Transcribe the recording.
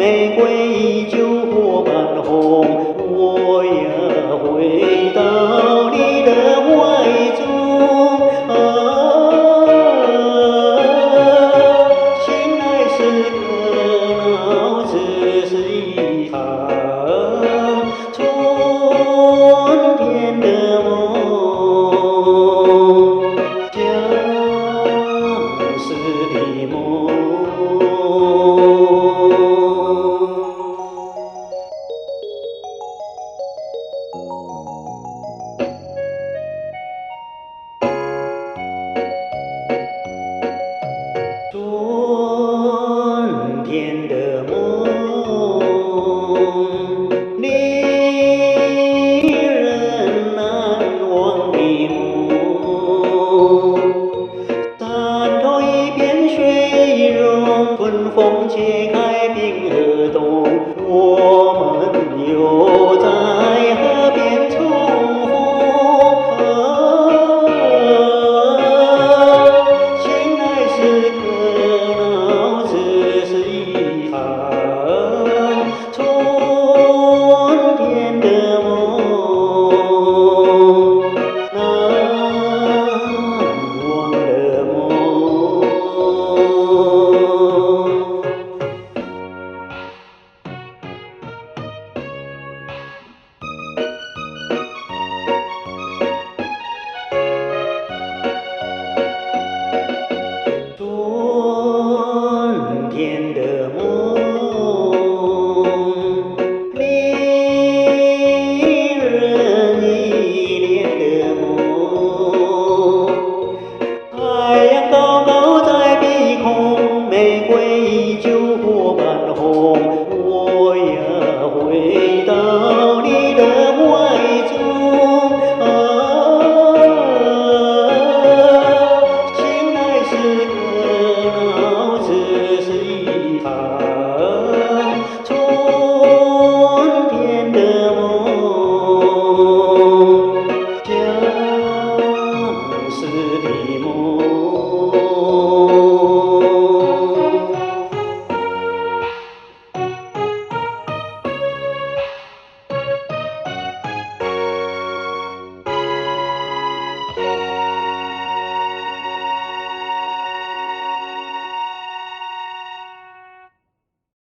玫瑰依旧火般红，我要回到你的怀中。醒来时可恼，只是一场春天的梦，相思的梦。春天的梦，令人难忘的梦。山头一片水溶，春风切开冰河冻，我们又在河边重逢。醒来时可恼，只是一场春天的梦，难忘的梦。春天的梦，令人依恋的梦。太阳高高在碧空，玫瑰依旧火般红，我要回到你的怀中。醒来时可恼，只是一场春天的梦，相思的